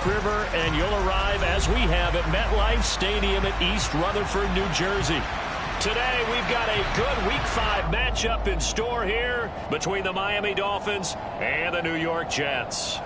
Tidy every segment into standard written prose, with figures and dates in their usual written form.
Snake River, and you'll arrive, as we have, at MetLife Stadium at East Rutherford, New Jersey. Today, we've got a good Week 5 matchup in store here between the Miami Dolphins and the New York Jets.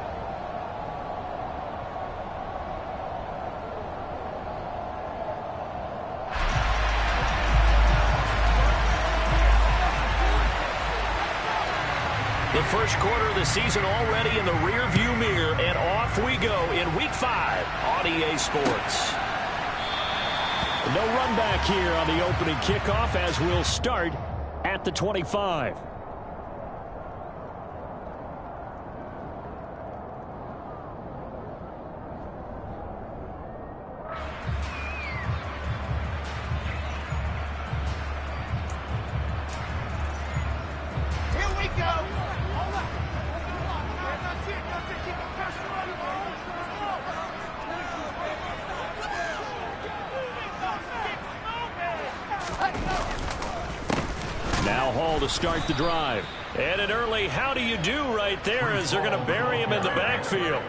The first quarter of the season already in the rearview mirror, and off we go in Week 5 on EA Sports. No run back here on the opening kickoff as we'll start at the 25. Now Hall to start the drive. And an early how do you do right there as they're going to bury him in the backfield.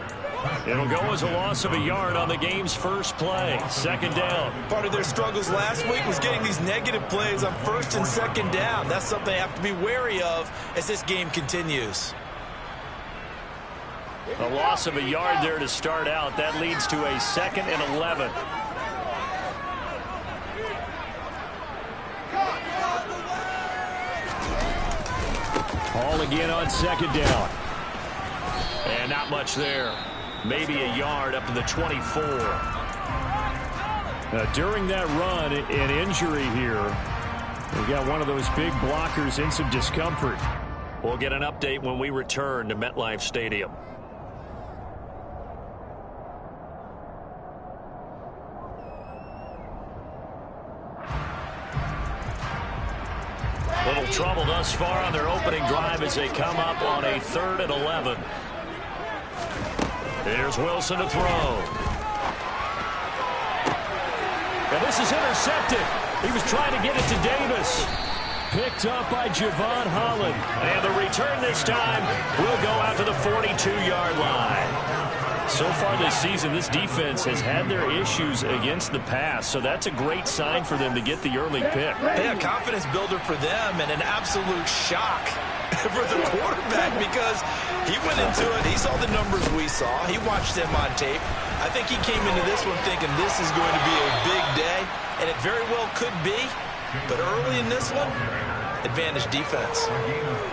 It'll go as a loss of a yard on the game's first play. Second down. Part of their struggles last week was getting these negative plays on first and second down. That's something they have to be wary of as this game continues. A loss of a yard there to start out. That leads to a 2nd and 11. Hall again on second down. And not much there. Maybe a yard up to the 24. During that run, an injury here. We got one of those big blockers in some discomfort. We'll get an update when we return to MetLife Stadium. Little trouble thus far on their opening drive as they come up on a 3rd and 11. Here's Wilson to throw. And this is intercepted. He was trying to get it to Davis. Picked up by Javon Holland. And the return this time will go out to the 42-yard line. So far this season, this defense has had their issues against the pass, so that's a great sign for them to get the early pick. Yeah, confidence builder for them and an absolute shock for the quarterback because he went into it. He saw the numbers we saw. He watched them on tape. I think he came into this one thinking this is going to be a big day, and it very well could be. But early in this one, advantage defense.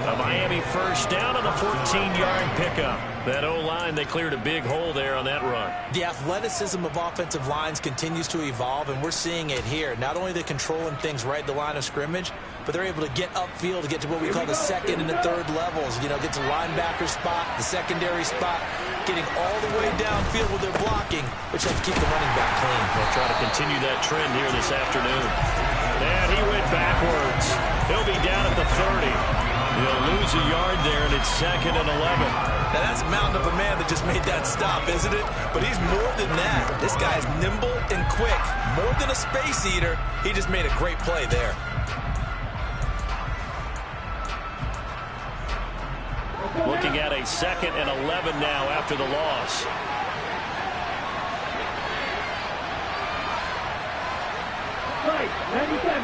A Miami first down on the 14-yard pickup. That O-line, they cleared a big hole there on that run. The athleticism of offensive lines continues to evolve, and we're seeing it here. Not only are they controlling things right at the line of scrimmage, but they're able to get upfield to get to what we call the 2nd and the 3rd levels. You know, get to linebacker spot, the secondary spot, getting all the way downfield with their blocking, which helps keep the running back clean. They'll try to continue that trend here this afternoon. And he went backwards. He'll be down at the 30. He'll lose a yard there, and it's 2nd and 11. Now, that's a mountain of a man that just made that stop, isn't it? But he's more than that. This guy's nimble and quick. More than a space eater, he just made a great play there. Looking at a 2nd and 11 now after the loss. Right, 97.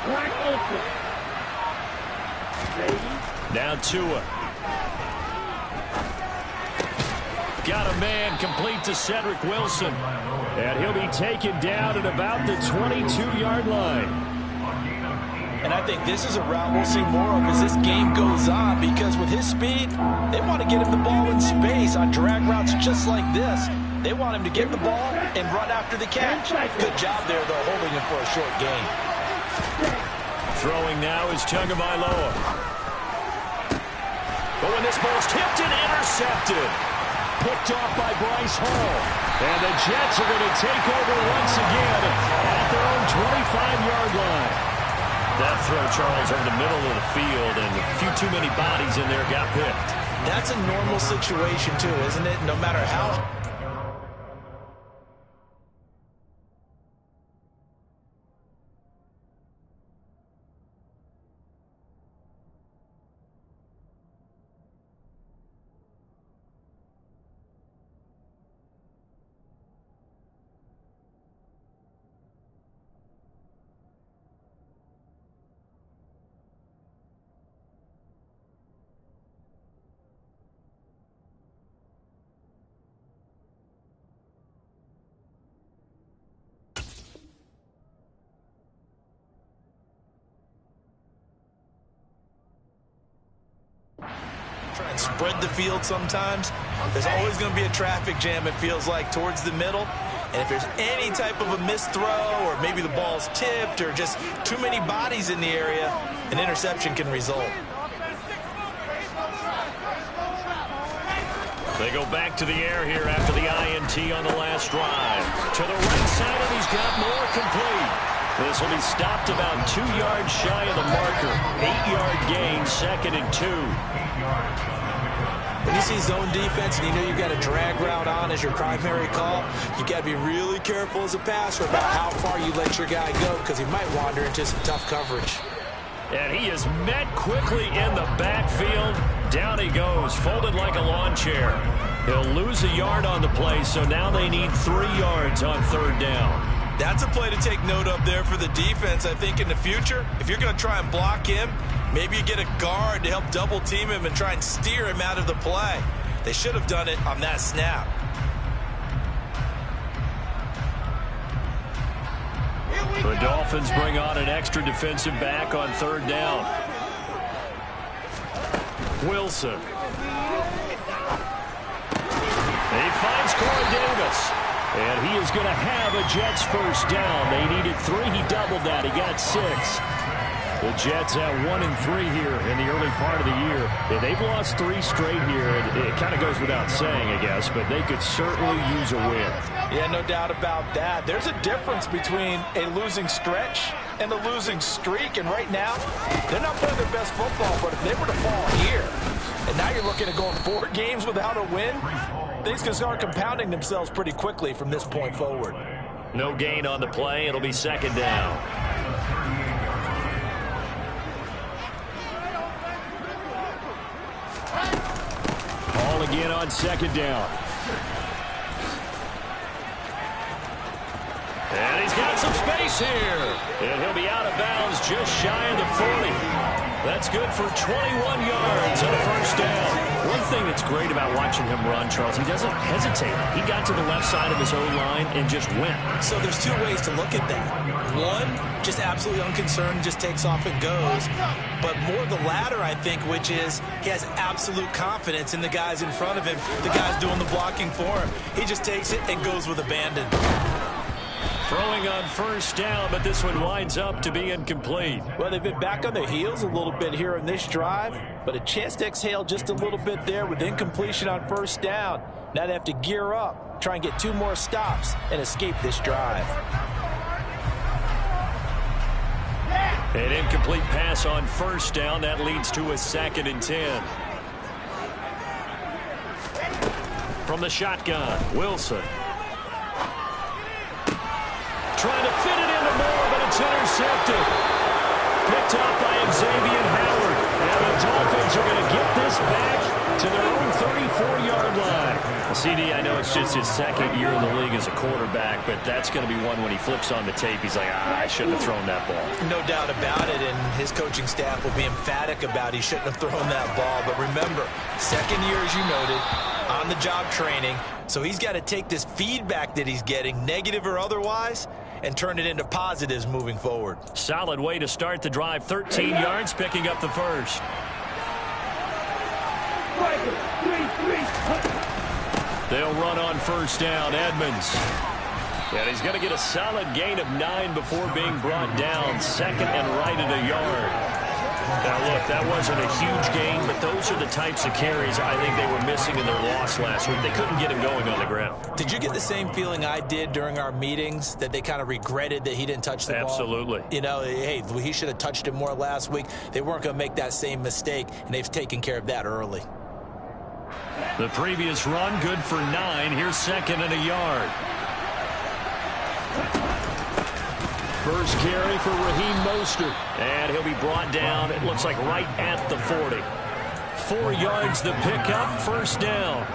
Black Ultra. Now Tua. Got a man complete to Cedric Wilson. And he'll be taken down at about the 22-yard line. And I think this is a route we'll see more of as this game goes on because with his speed, they want to get him the ball in space on drag routes just like this. They want him to get the ball and run after the catch. Good job there, though, holding him for a short gain. Throwing now is Tagovailoa. But when this ball's tipped and intercepted. Picked off by Bryce Hall. And the Jets are going to take over once again at their own 25-yard line. That throw, Charles, over the middle of the field, and a few too many bodies in there got picked. That's a normal situation, too, isn't it? No matter how... Try and spread the field sometimes. There's always going to be a traffic jam, it feels like, towards the middle. And if there's any type of a missed throw or maybe the ball's tipped or just too many bodies in the area, an interception can result. They go back to the air here after the INT on the last drive. To the right side, and he's got more complete. This will be stopped about 2 yards shy of the marker. 8-yard gain, 2nd and 2. When you see zone defense and you know you've got a drag route on as your primary call, you got to be really careful as a passer about how far you let your guy go because he might wander into some tough coverage. And he is met quickly in the backfield. Down he goes, folded like a lawn chair. He'll lose a yard on the play, so now they need 3 yards on 3rd down. That's a play to take note of there for the defense. I think in the future, if you're going to try and block him, maybe you get a guard to help double team him and try and steer him out of the play. They should have done it on that snap. The Dolphins bring on an extra defensive back on 3rd down. Wilson. He finds Corey Davis. And he is going to have a Jets first down. They needed 3. He doubled that. He got 6. The Jets at 1-3 here in the early part of the year. Yeah, they've lost 3 straight here. It kind of goes without saying, I guess, but they could certainly use a win. Yeah, no doubt about that. There's a difference between a losing stretch and a losing streak, and right now, they're not playing their best football, but if they were to fall here, and now you're looking at going 4 games without a win, things can start compounding themselves pretty quickly from this point forward. No gain on the play. It'll be 2nd down. Ball again on 2nd down. And he's got some space here. And he'll be out of bounds just shy of the 40. That's good for 21 yards on a first down. One thing that's great about watching him run, Charles, he doesn't hesitate. He got to the left side of his own line and just went. So there's 2 ways to look at that. One, just absolutely unconcerned, just takes off and goes. But more the latter, I think, which is he has absolute confidence in the guys in front of him, the guys doing the blocking for him. He just takes it and goes with abandon. Throwing on first down, but this one winds up to be incomplete. Well, they've been back on their heels a little bit here in this drive, but a chance to exhale just a little bit there with incompletion on first down. Now they have to gear up, try and get 2 more stops, and escape this drive. An incomplete pass on first down. That leads to a 2nd and 10. From the shotgun, Wilson. Trying to fit it into Moore, but it's intercepted. Picked up by Xavier Howard. And the Dolphins are going to get this back to their own 34-yard line. Well, CD, I know it's just his 2nd year in the league as a quarterback, but that's going to be one when he flips on the tape, he's like, I shouldn't have thrown that ball. No doubt about it, and his coaching staff will be emphatic about he shouldn't have thrown that ball. But remember, 2nd year, as you noted, on-the-job training, so he's got to take this feedback that he's getting, negative or otherwise, and turn it into positives moving forward. Solid way to start the drive. 13 yards, picking up the first. They'll run on first down. Edmonds. And he's going to get a solid gain of 9 before being brought down. 2nd and right at a yard. Now, look, that wasn't a huge gain, but those are the types of carries I think they were missing in their loss last week. They couldn't get him going on the ground. Did you get the same feeling I did during our meetings, that they kind of regretted that he didn't touch the ball? Absolutely. You know, hey, he should have touched it more last week. They weren't going to make that same mistake, and they've taken care of that early. The previous run, good for 9. Here's 2nd and a yard. First carry for Raheem Mostert. And he'll be brought down, it looks like right at the 40. 4 yards the pickup, first down.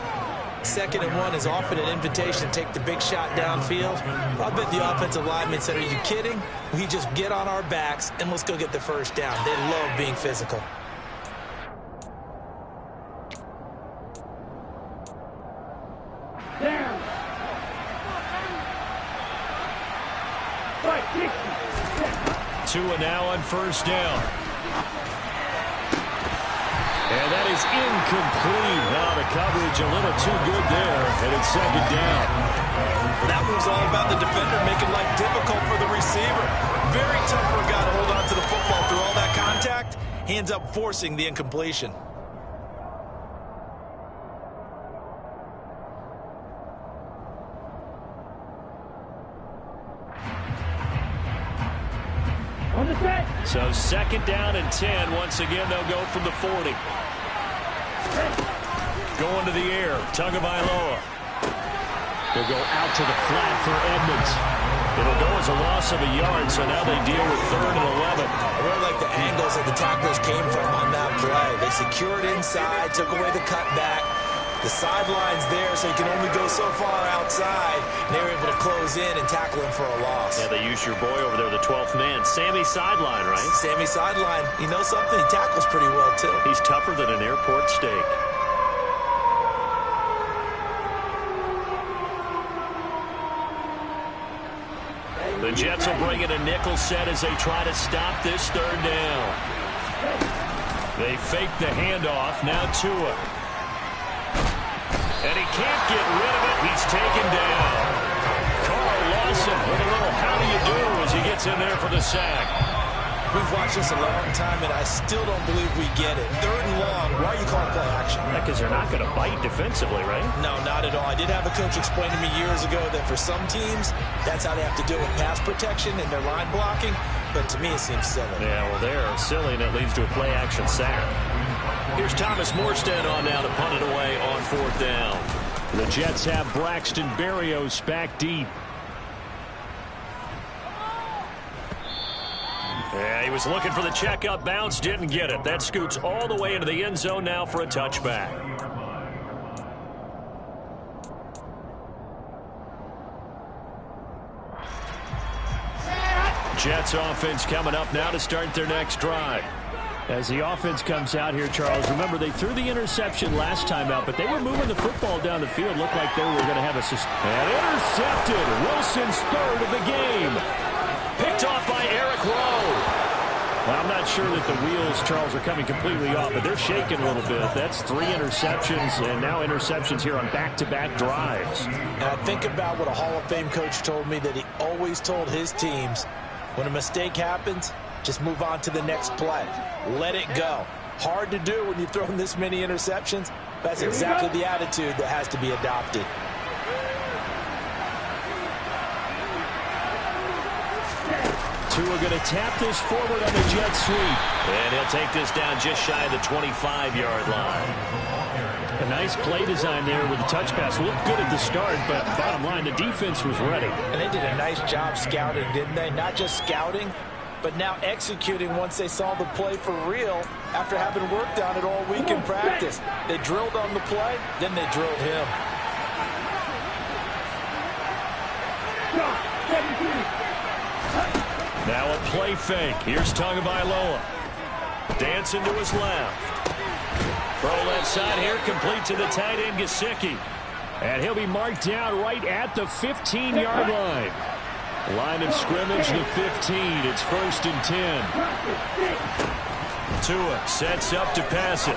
2nd and 1 is often an invitation to take the big shot downfield. I bet the offensive lineman said, are you kidding? We just get on our backs and let's go get the first down. They love being physical. Down. 2 and now on first down. And that is incomplete. Now the coverage a little too good there, and it's second down. That move's all about the defender making life difficult for the receiver. Very tough for a guy to hold on to the football through all that contact. He ends up forcing the incompletion. So second down and 10. Once again, they'll go from the 40. Going to the air. Tagovailoa. They'll go out to the flat for Edmonds. It'll go as a loss of a yard, so now they deal with 3rd and 11. I really like the angles that the tacklers came from on that play. They secured inside, took away the cutback. The sideline's there, so you can only go so far outside. And they were able to close in and tackle him for a loss. Yeah, they used your boy over there, the 12th man. Sammy Sideline, right? Sammy Sideline. You know something? He tackles pretty well, too. He's tougher than an airport steak. The Jets will bring in a nickel set as they try to stop this 3rd down. They fake the handoff. Now Tua. And he can't get rid of it. He's taken down. Carl Lawson with a little how do you do as he gets in there for the sack. We've watched this a long time, and I still don't believe we get it. 3rd and long. Why are you calling play action? Yeah, because they're not going to bite defensively, right? No, not at all. I did have a coach explain to me years ago that for some teams, that's how they have to deal with pass protection and their line blocking. But to me, it seems silly. Yeah, well, they're silly, and it leads to a play-action sack. Here's Thomas Morstead on now to punt it away on 4th down. The Jets have Braxton Berrios back deep. Yeah, he was looking for the checkup bounce, didn't get it. That scoots all the way into the end zone now for a touchback. Jets offense coming up now to start their next drive. As the offense comes out here, Charles, remember they threw the interception last time out, but they were moving the football down the field. Looked like they were going to have a... And intercepted. Wilson's 3rd of the game. Picked off by Eric Rowe. Well, I'm not sure that the wheels, Charles, are coming completely off, but they're shaking a little bit. That's 3 interceptions, and now interceptions here on back-to-back drives. Now, think about what a Hall of Fame coach told me that he always told his teams, when a mistake happens, just move on to the next play. Let it go. Hard to do when you've thrown this many interceptions. That's exactly the attitude that has to be adopted. Tua going to tap this forward on the jet sweep. And he'll take this down just shy of the 25-yard line. A nice play design there with the touch pass. Looked good at the start, but bottom line, the defense was ready. And they did a nice job scouting, didn't they? Not just scouting, but now executing once they saw the play for real after having worked on it all week in practice. They drilled on the play, then they drilled him. Now a play fake. Here's Tagovailoa. Dancing to his left. Throw left side here, complete to the tight end, Gesicki. And he'll be marked down right at the 15-yard line. Line of scrimmage, the 15. It's 1st and 10. Tua sets up to pass it.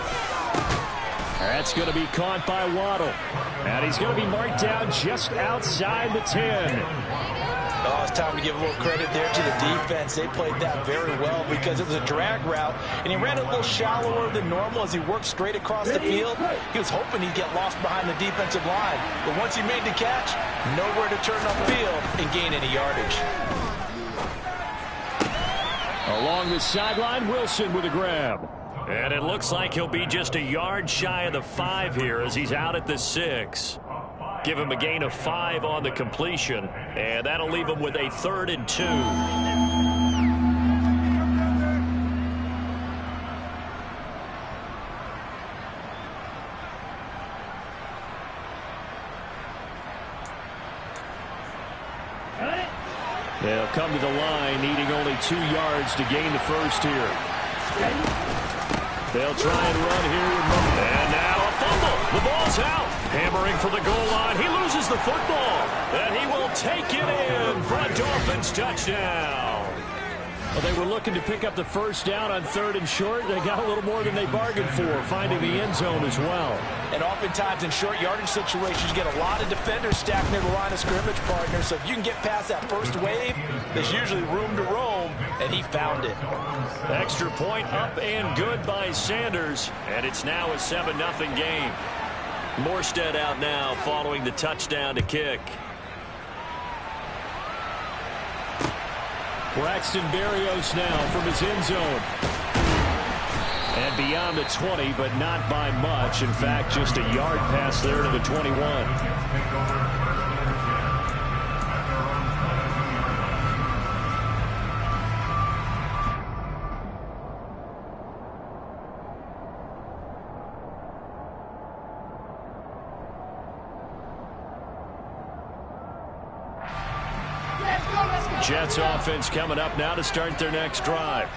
That's going to be caught by Waddle. And he's going to be marked down just outside the 10. Oh, it's time to give a little credit there to the defense. They played that very well because it was a drag route, and he ran a little shallower than normal as he worked straight across the field. He was hoping he'd get lost behind the defensive line, but once he made the catch, nowhere to turn upfield and gain any yardage. Along the sideline, Wilson with a grab. And it looks like he'll be just a yard shy of the 5 here as he's out at the 6. Give him a gain of 5 on the completion, and that'll leave him with a 3rd and 2. They'll come to the line, needing only 2 yards to gain the first here. They'll try and run here. And now a fumble. The ball's out. Hammering for the goal line. He loses the football. And he will take it in for a Dolphins touchdown. Well, they were looking to pick up the first down on 3rd and short. They got a little more than they bargained for, finding the end zone as well. And oftentimes in short yardage situations, you get a lot of defenders stacked near the line of scrimmage, partner. So if you can get past that first wave, there's usually room to roam, and he found it. Extra point up and good by Sanders, and it's now a 7-0 game. Morstead out now following the touchdown to kick. Braxton Berrios now from his end zone. And beyond the 20, but not by much. In fact, just a yard pass there to the 21. Jets offense coming up now to start their next drive.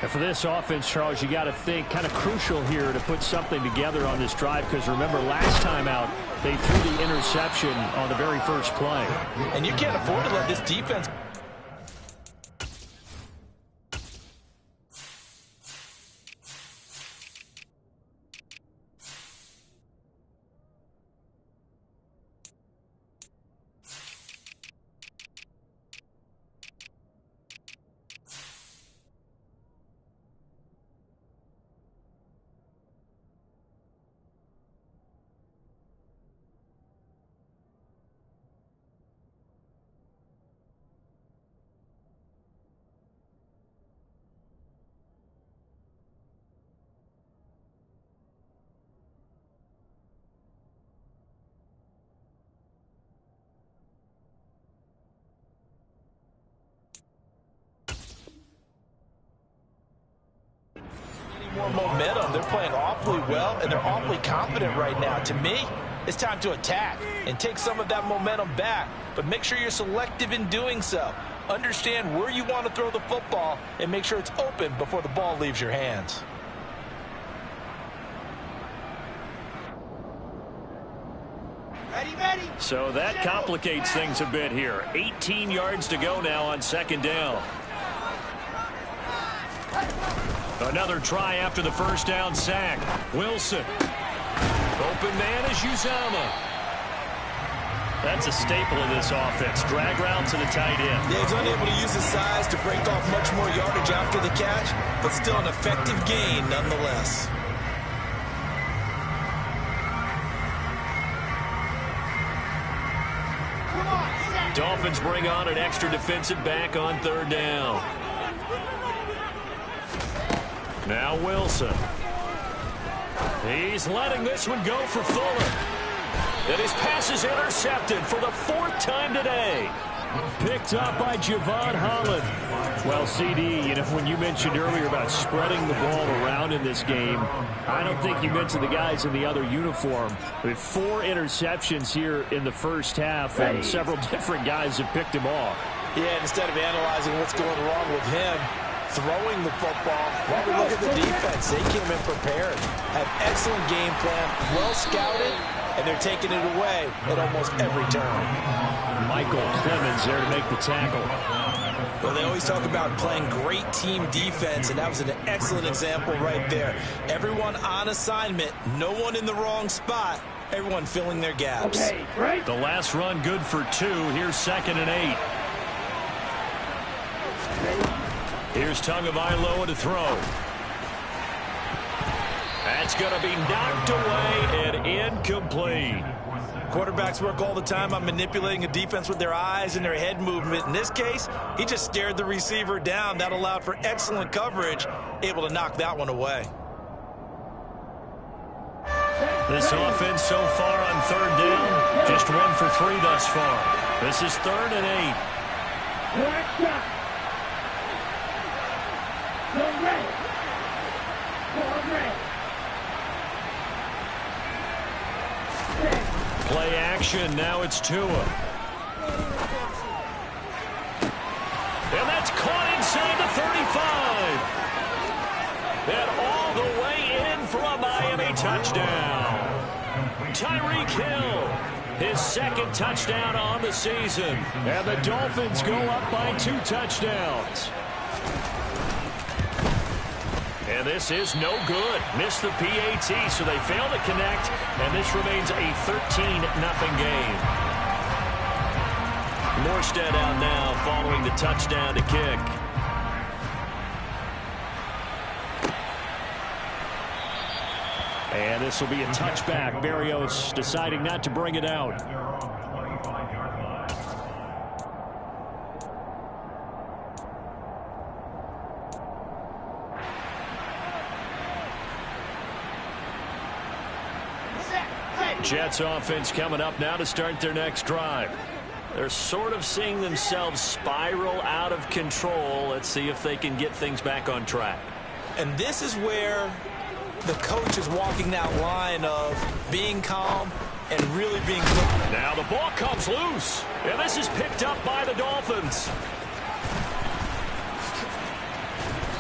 And for this offense, Charles, you got to think kind of crucial here to put something together on this drive, because remember last time out they threw the interception on the very first play. And you can't afford to let this defense more momentum. They're playing awfully well, and they're awfully confident right now. To me, it's time to attack and take some of that momentum back, but make sure you're selective in doing so. Understand where you want to throw the football and make sure it's open before the ball leaves your hands. Ready. So that complicates things a bit here. 18 yards to go now on 2nd down. Another try after the first down sack. Wilson. Open man is Uzama. That's a staple of this offense. Drag route to the tight end. Yeah, he's unable to use his size to break off much more yardage after the catch, but still an effective gain nonetheless. Dolphins bring on an extra defensive back on 3rd down. Now Wilson. He's letting this one go for Fuller. And his pass is intercepted for the 4th time today. Picked up by Javon Holland. Well, CD, you know, when you mentioned earlier about spreading the ball around in this game, I don't think you mentioned the guys in the other uniform. With 4 interceptions here in the first half, and several different guys have picked him off. Yeah, instead of analyzing what's going wrong with him, throwing the football, while we look at the defense, they came in prepared, had excellent game plan, well scouted, and they're taking it away at almost every turn. Michael Clemens there to make the tackle. Well, they always talk about playing great team defense, and that was an excellent example right there. Everyone on assignment, no one in the wrong spot, everyone filling their gaps. Okay, right. The last run good for 2. Here's 2nd and 8. Here's Tagovailoa to throw. That's going to be knocked away and incomplete. Quarterbacks work all the time on manipulating a defense with their eyes and their head movement. In this case, he just stared the receiver down. That allowed for excellent coverage, able to knock that one away. This offense so far on 3rd down, just 1 for 3 thus far. This is 3rd and 8. Black shot. Go red. Go red. Play action. Now it's Tua. And that's caught inside the 35. And all the way in for a Miami touchdown. Tyreek Hill, his 2nd touchdown on the season. And the Dolphins go up by 2 touchdowns. And this is no good. Missed the PAT, so they fail to connect, and this remains a 13-0 game. Morstead out now following the touchdown to kick. And this will be a touchback. Berrios deciding not to bring it out. Jets offense coming up now to start their next drive. They're sort of seeing themselves spiral out of control. Let's see if they can get things back on track. And this is where the coach is walking that line of being calm and really being quick. Now the ball comes loose. And this is picked up by the Dolphins.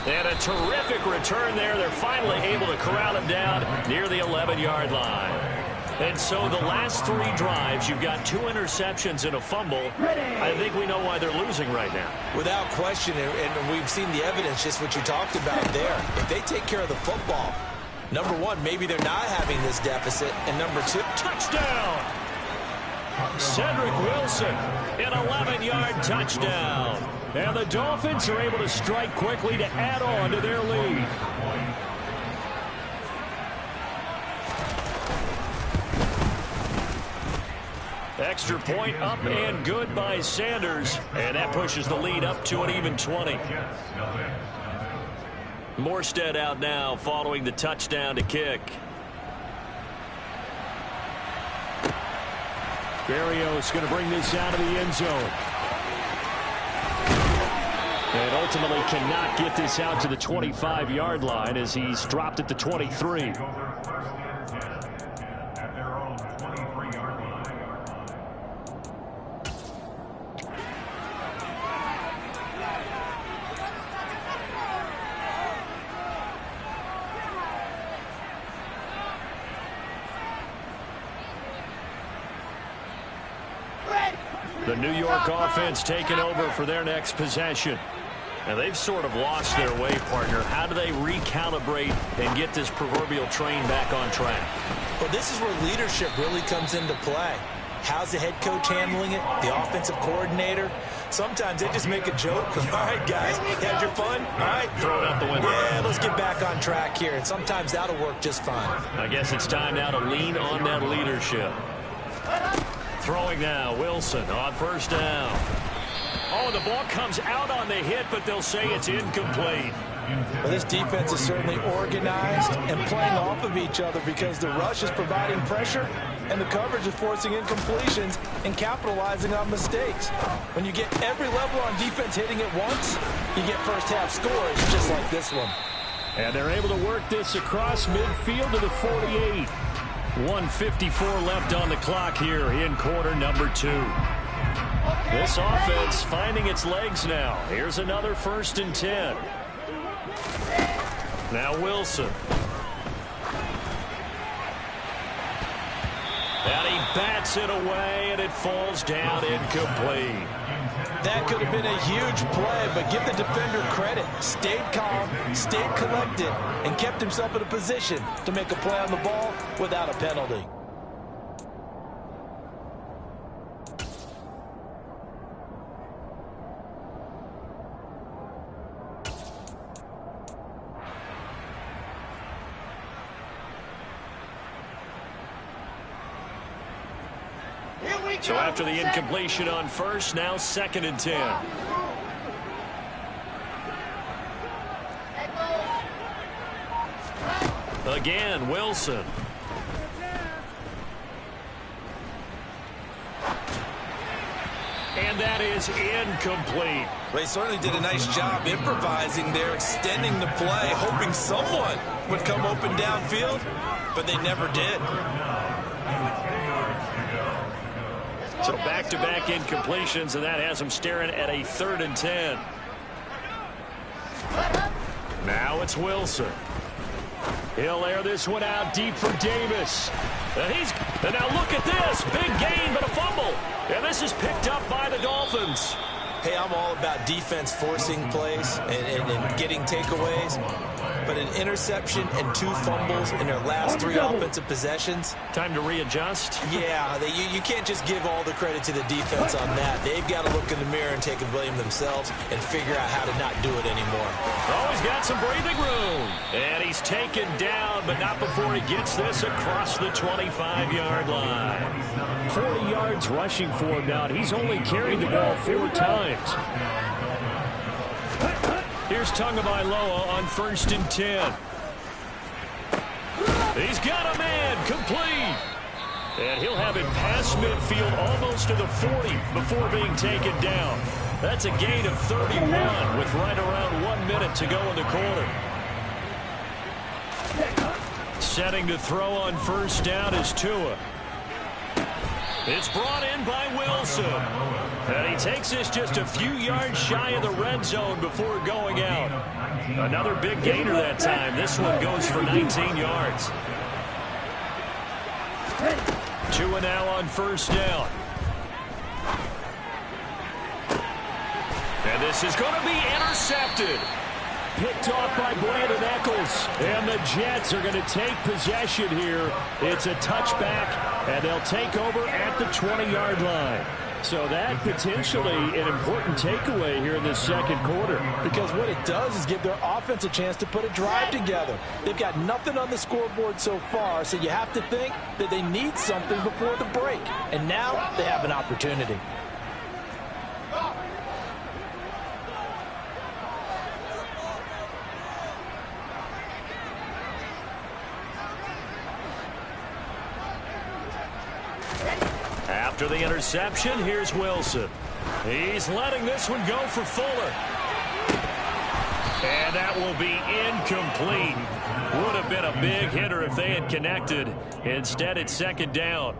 And a terrific return there. They're finally able to corral him down near the 11-yard line. And so the last 3 drives, you've got 2 interceptions and a fumble. I think we know why they're losing right now. Without question, and we've seen the evidence, just what you talked about there. If they take care of the football, number one, maybe they're not having this deficit. And number 2, touchdown! Cedric Wilson, an 11-yard touchdown. And the Dolphins are able to strike quickly to add on to their lead. Extra point up and good by Sanders. And that pushes the lead up to an even 20. Morstead out now following the touchdown to kick. Berrios going to bring this out of the end zone. And ultimately cannot get this out to the 25-yard line as he's dropped at the 23. The New York offense taking over for their next possession. And they've sort of lost their way, partner. How do they recalibrate and get this proverbial train back on track? Well, this is where leadership really comes into play. How's the head coach handling it? The offensive coordinator? Sometimes they just make a joke. All right, guys, had your fun? All right, throw it out the window. Yeah, let's get back on track here. And sometimes that'll work just fine. I guess it's time now to lean on that leadership. Throwing now, Wilson on first down. Oh, the ball comes out on the hit, but they'll say it's incomplete. Well, this defense is certainly organized and playing off of each other because the rush is providing pressure and the coverage is forcing incompletions and capitalizing on mistakes. When you get every level on defense hitting it once, you get first-half scores just like this one. And they're able to work this across midfield to the 48. 1:54 left on the clock here in quarter number 2. This offense finding its legs now. Here's another 1st and 10. Now Wilson. And he bats it away, and it falls down incomplete. That could have been a huge play, but give the defender credit. Stayed calm, stayed collected, and kept himself in a position to make a play on the ball without a penalty. So after the incompletion on first, now 2nd and 10. Again, Wilson. And that is incomplete. They certainly did a nice job improvising there, extending the play, hoping someone would come open downfield, but they never did. So back-to-back incompletions, and that has them staring at a 3rd and 10. Now it's Wilson. He'll air this one out deep for Davis. And now look at this. Big gain, but a fumble. And this is picked up by the Dolphins. Hey, I'm all about defense forcing plays and getting takeaways. but an interception and 2 fumbles in their last 3 offensive possessions. Time to readjust. Yeah, you can't just give all the credit to the defense on that. They've got to look in the mirror and take the blame themselves and figure out how to not do it anymore. Oh, he's got some breathing room. And he's taken down, but not before he gets this across the 25-yard line. 40 yards rushing for him now. He's only carried the ball 4 times. Here's Tagovailoa on 1st and 10. He's got a man complete. And he'll have it past midfield almost to the 40 before being taken down. That's a gain of 31 with right around 1 minute to go in the quarter. Setting to throw on 1st down is Tua. It's brought in by Wilson. And he takes this just a few yards shy of the red zone before going out. Another big gainer that time. This one goes for 19 yards. Tua now on 1st down. And this is going to be intercepted. Picked off by Brandon Eccles. And the Jets are going to take possession here. It's a touchback, and they'll take over at the 20-yard line. So that potentially an important takeaway here in this second quarter. Because what it does is give their offense a chance to put a drive together. They've got nothing on the scoreboard so far, so you have to think that they need something before the break. And now they have an opportunity. After the interception, here's Wilson. He's letting this one go for Fuller. And that will be incomplete. Would have been a big hitter if they had connected. Instead, it's 2nd down.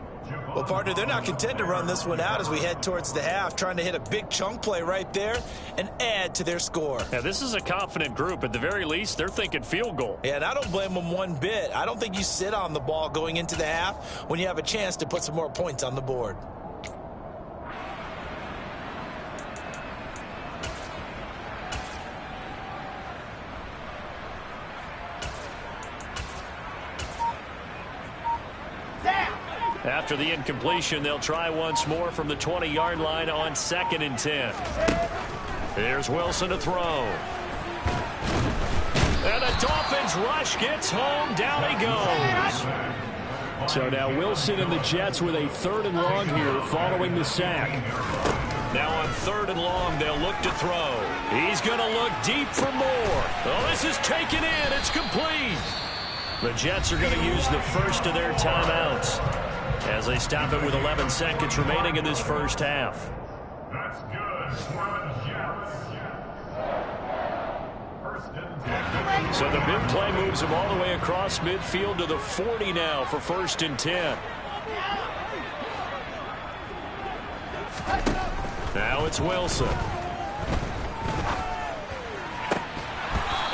Well, partner, they're not content to run this one out as we head towards the half, trying to hit a big chunk play right there and add to their score. Yeah, this is a confident group. At the very least, they're thinking field goal. Yeah, and I don't blame them one bit. I don't think you sit on the ball going into the half when you have a chance to put some more points on the board. After the incompletion, they'll try once more from the 20-yard line on 2nd and 10. Here's Wilson to throw. And the Dolphins rush gets home. Down he goes. So now Wilson and the Jets with a 3rd and long here following the sack. Now on 3rd and long, they'll look to throw. He's going to look deep for more. Oh, this is taken in. It's complete. The Jets are going to use the first of their timeouts as they stop it with 11 seconds remaining in this first half. That's good for the Jets. So the big play moves him all the way across midfield to the 40 now for 1st and 10. Now it's Wilson.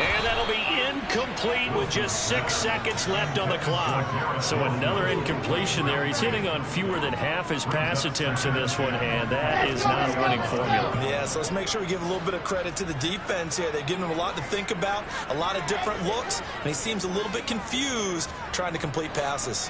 And that'll be incomplete with just 6 seconds left on the clock. So another incompletion there. He's hitting on fewer than half his pass attempts in this one, and that is not a winning formula. Yeah, so let's make sure we give a little bit of credit to the defense here. They've given him a lot to think about, a lot of different looks, and he seems a little bit confused trying to complete passes.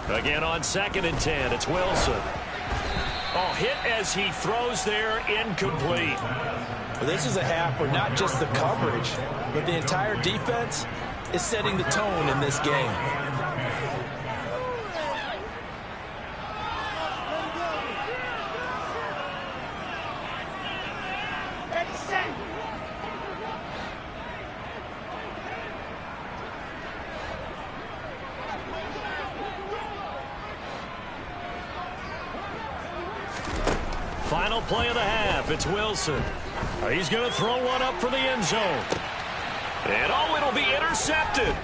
Again on 2nd and 10, it's Wilson. Oh, hit as he throws there, incomplete. Well, this is a half where not just the coverage, but the entire defense is setting the tone in this game. Final play of the half. It's Wilson. He's going to throw one up for the end zone. And oh, it'll be intercepted.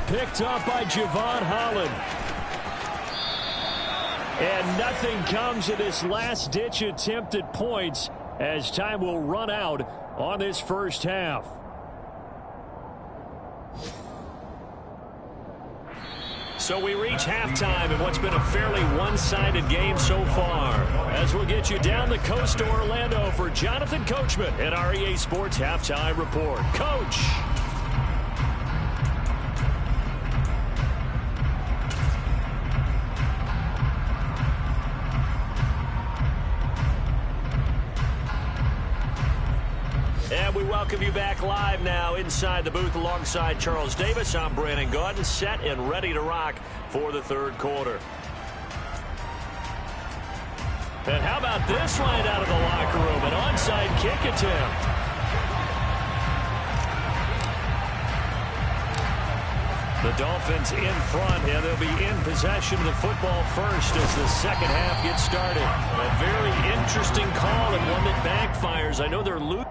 Picked up by Javon Holland. And nothing comes of this last-ditch attempt at points as time will run out on this first half. So we reach halftime in what's been a fairly one-sided game so far. As we'll get you down the coast to Orlando for Jonathan Coachman at our EA Sports Halftime Report. Coach. And we welcome you back live now inside the booth alongside Charles Davis. I'm Brandon Gaudin, set and ready to rock for the third quarter. And how about this right out of the locker room? An onside kick attempt. The Dolphins in front, and they'll be in possession of the football first as the second half gets started. A very interesting call and one that backfires. I know they're losing.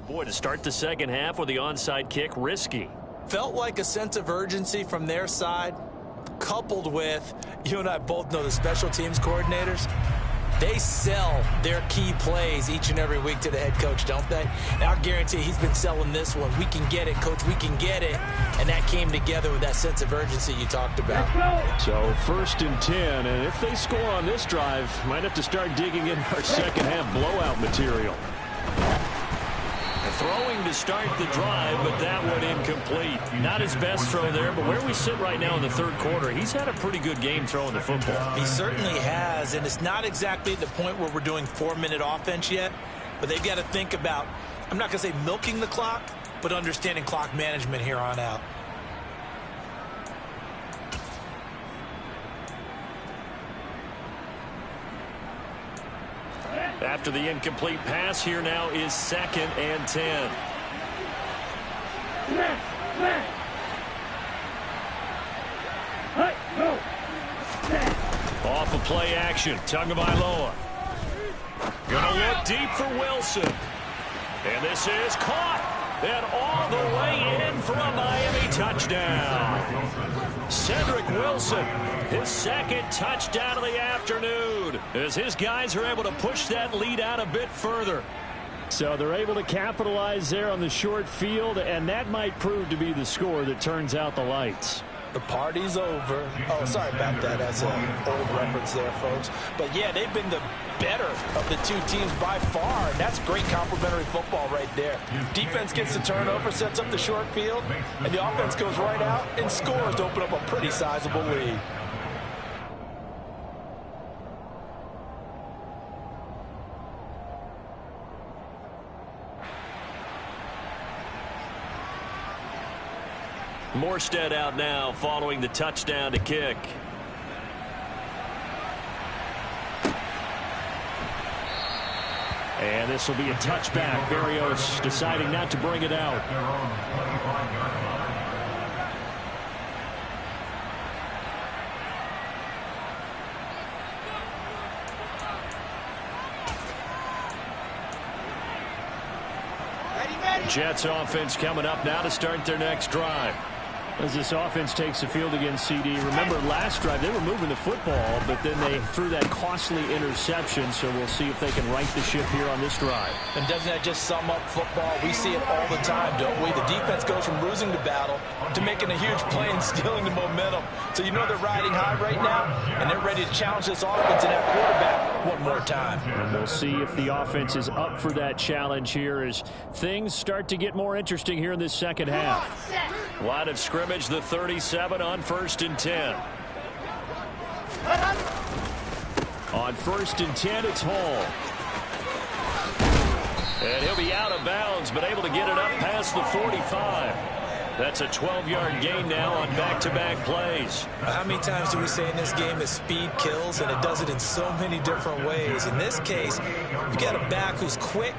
Boy, to start the second half with the onside kick, risky. Felt like a sense of urgency from their side, coupled with, you and I both know the special teams coordinators, they sell their key plays each and every week to the head coach, don't they? And I guarantee he's been selling this one. We can get it, coach, we can get it. And that came together with that sense of urgency you talked about. So 1st and 10, and if they score on this drive, might have to start digging in our second half blowout material. Throwing to start the drive, but that one incomplete. Not his best throw there, but where we sit right now in the third quarter, he's had a pretty good game throwing the football. He certainly has, and it's not exactly the point where we're doing 4-minute offense yet, but they've got to think about, I'm not going to say milking the clock, but understanding clock management here on out. After the incomplete pass, here now is 2nd and 10. Off of play action, Tagovailoa. Gonna look deep for Wilson. And this is caught. And all the way in for a Miami touchdown. Cedric Wilson, his second touchdown of the afternoon, as his guys are able to push that lead out a bit further. So they're able to capitalize there on the short field, and that might prove to be the score that turns out the lights. The party's over. Oh, sorry about that. That's an old reference there, folks. But, yeah, they've been the better of the two teams by far, and that's great complementary football right there. Defense gets the turnover, sets up the short field, and the offense goes right out and scores to open up a pretty sizable lead. Morstead out now following the touchdown to kick. And this will be a touchback. Berrios deciding not to bring it out. Jets offense coming up now to start their next drive. As this offense takes the field against CD, remember last drive they were moving the football, but then they threw that costly interception, so we'll see if they can right the ship here on this drive. And doesn't that just sum up football? We see it all the time, don't we? The defense goes from losing the battle to making a huge play and stealing the momentum. So you know they're riding high right now, and they're ready to challenge this offense and that quarterback one more time. And we'll see if the offense is up for that challenge here as things start to get more interesting here in this second half. Line of scrimmage, the 37 on 1st and 10. On 1st and 10, it's Hall. And he'll be out of bounds, but able to get it up past the 45. That's a 12-yard gain now on back-to-back plays. How many times do we say in this game that speed kills, and it does it in so many different ways? In this case, you've got a back who's quick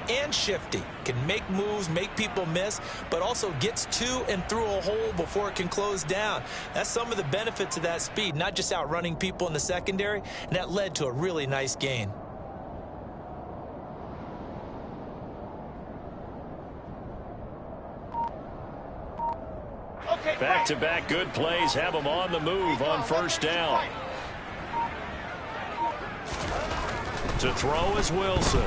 and shifty, can make moves, make people miss, but also gets to and through a hole before it can close down. That's some of the benefits of that speed, not just outrunning people in the secondary, and that led to a really nice gain. Back-to-back good plays have them on the move on 1st down. To throw is Wilson.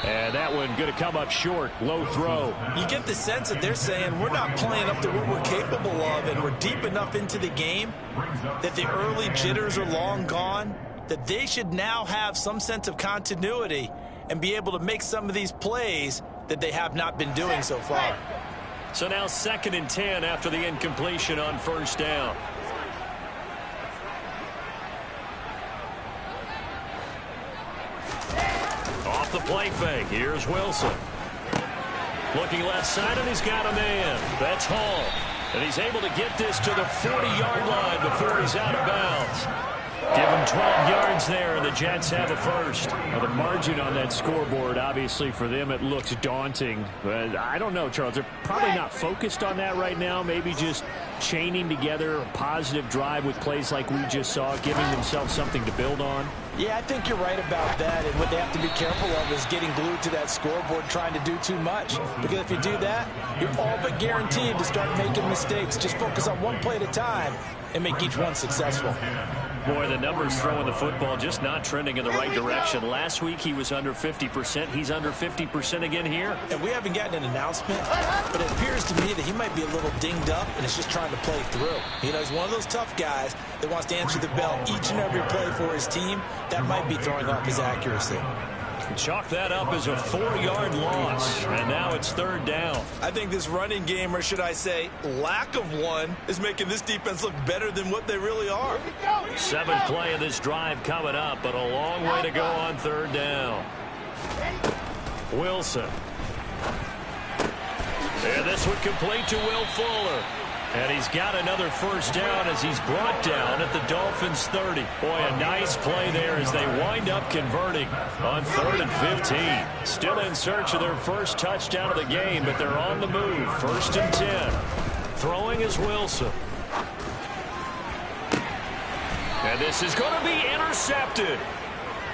And that one going to come up short. Low throw. You get the sense that they're saying we're not playing up to what we're capable of, and we're deep enough into the game that the early jitters are long gone, that they should now have some sense of continuity and be able to make some of these plays that they have not been doing so far. So now 2nd and 10 after the incompletion on 1st down. Off the play fake. Here's Wilson. Looking left side, and he's got a man. That's Hall. And he's able to get this to the 40-yard line before he's out of bounds. Give him 12 yards there, and the Jets have a first. Now, the margin on that scoreboard, obviously, for them, it looks daunting. But I don't know, Charles. They're probably not focused on that right now. Maybe just chaining together a positive drive with plays like we just saw, giving themselves something to build on. Yeah, I think you're right about that. And what they have to be careful of is getting glued to that scoreboard trying to do too much. Because if you do that, you're all but guaranteed to start making mistakes. Just focus on one play at a time and make each one successful. Boy, the numbers throwing the football just not trending in the right direction. Last week he was under 50%. He's under 50% again here. And we haven't gotten an announcement, but it appears to me that he might be a little dinged up and is just trying to play through. You know, he's one of those tough guys that wants to answer the bell each and every play for his team. That might be throwing off his accuracy. Chalk that up as a 4-yard loss, and now it's 3rd down. I think this running game, or should I say lack of one, is making this defense look better than what they really are. 7th play of this drive coming up, but a long way to go on 3rd down. Wilson. And this would complete to Will Fuller. And he's got another first down as he's brought down at the Dolphins' 30. Boy, a nice play there as they wind up converting on 3rd and 15. Still in search of their first touchdown of the game, but they're on the move. 1st and 10. Throwing is Wilson. And this is going to be intercepted.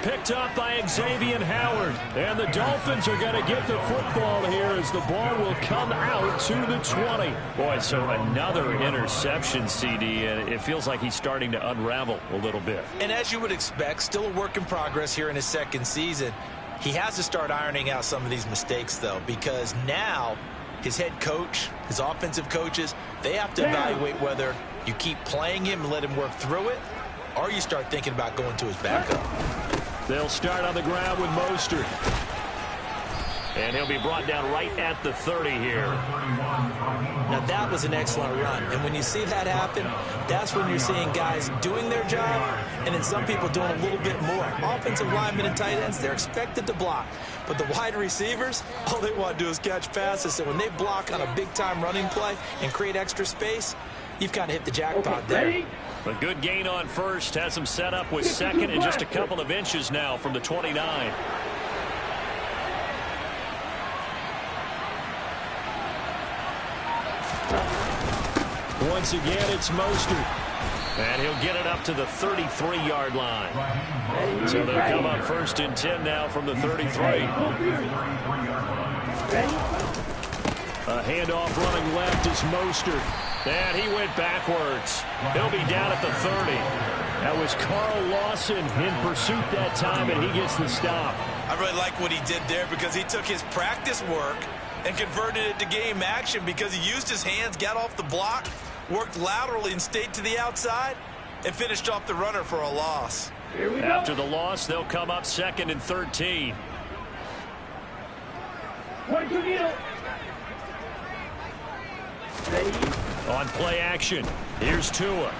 Picked up by Xavier Howard. And the Dolphins are going to get the football here as the ball will come out to the 20. Boy, so another interception, CD, and it feels like he's starting to unravel a little bit. And as you would expect, still a work in progress here in his 2nd season. He has to start ironing out some of these mistakes, though, because now his head coach, his offensive coaches, they have to evaluate whether you keep playing him and let him work through it, or you start thinking about going to his backup. They'll start on the ground with Mostert. And he'll be brought down right at the 30 here. Now, that was an excellent run. And when you see that happen, that's when you're seeing guys doing their job and then some people doing a little bit more. Offensive linemen and tight ends, they're expected to block. But the wide receivers, all they want to do is catch passes. So when they block on a big-time running play and create extra space, you've kind of hit the jackpot there. A good gain on 1st. Has him set up with 2nd and just a couple of inches now from the 29. Once again, it's Mostert. And he'll get it up to the 33-yard line. So they'll come up 1st and 10 now from the 33. A handoff running left is Mostert. And he went backwards. He'll be down at the 30. That was Carl Lawson in pursuit that time, and he gets the stop. I really like what he did there because he took his practice work and converted it to game action because he used his hands, got off the block, worked laterally and stayed to the outside, and finished off the runner for a loss. After the loss, they'll come up 2nd and 13. On play action, here's Tua.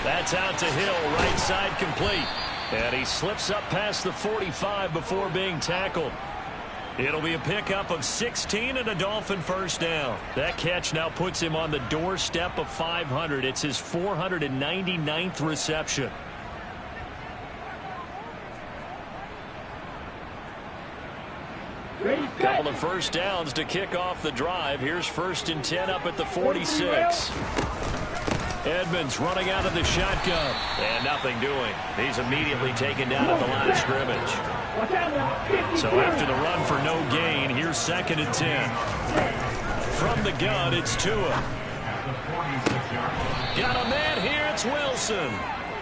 That's out to Hill, right side complete. And he slips up past the 45 before being tackled. It'll be a pickup of 16 and a Dolphin first down. That catch now puts him on the doorstep of 500. It's his 499th reception. Couple of first downs to kick off the drive. Here's 1st and 10 up at the 46. Edmonds running out of the shotgun. And nothing doing. He's immediately taken down at the line of scrimmage. So after the run for no gain, here's 2nd and 10. From the gun, it's Tua. Got a man here, it's Wilson.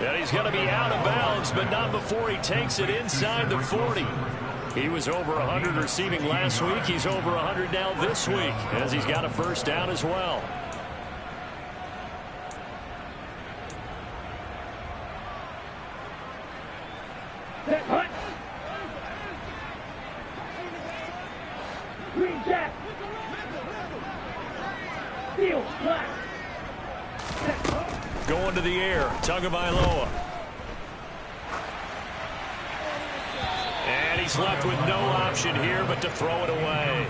And he's going to be out of bounds, but not before he takes it inside the 40. He was over 100 receiving last week. He's over 100 now this week, as he's got a first down as well. Green Jack. Steel, black. Going to the air, Tagovailoa. And he's left with no option here but to throw it away.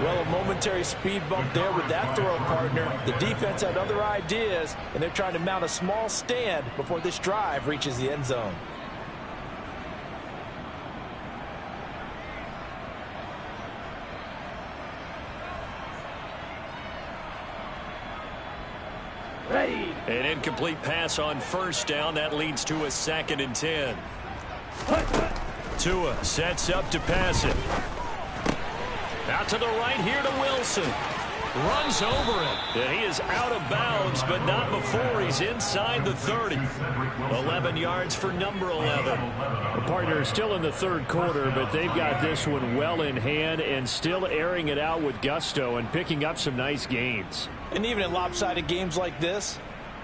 Well, a momentary speed bump there with that throw partner. The defense had other ideas, and they're trying to mount a small stand before this drive reaches the end zone. Ready. An incomplete pass on first down. That leads to a 2nd and 10. Tua sets up to pass it. Out to the right here to Wilson. Runs over it. And he is out of bounds, but not before he's inside the 30. 11 yards for number 11. The partner is still in the 3rd quarter, but they've got this one well in hand and still airing it out with gusto and picking up some nice gains. And even in lopsided games like this,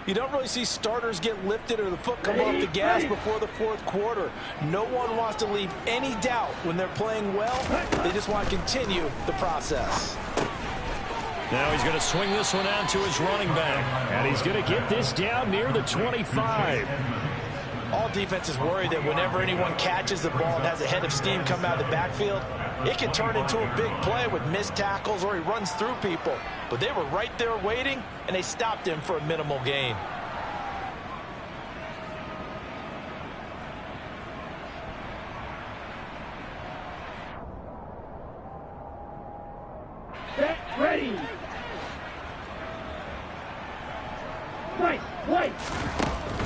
you don't really see starters get lifted or the foot come off the gas before the 4th quarter. No one wants to leave any doubt when they're playing well. They just want to continue the process. Now he's going to swing this one out to his running back. And he's going to get this down near the 25. All defenses worry that whenever anyone catches the ball and has a head of steam come out of the backfield, it can turn into a big play with missed tackles or he runs through people. But they were right there waiting, and they stopped him for a minimal gain. Set. Ready. Right. Right.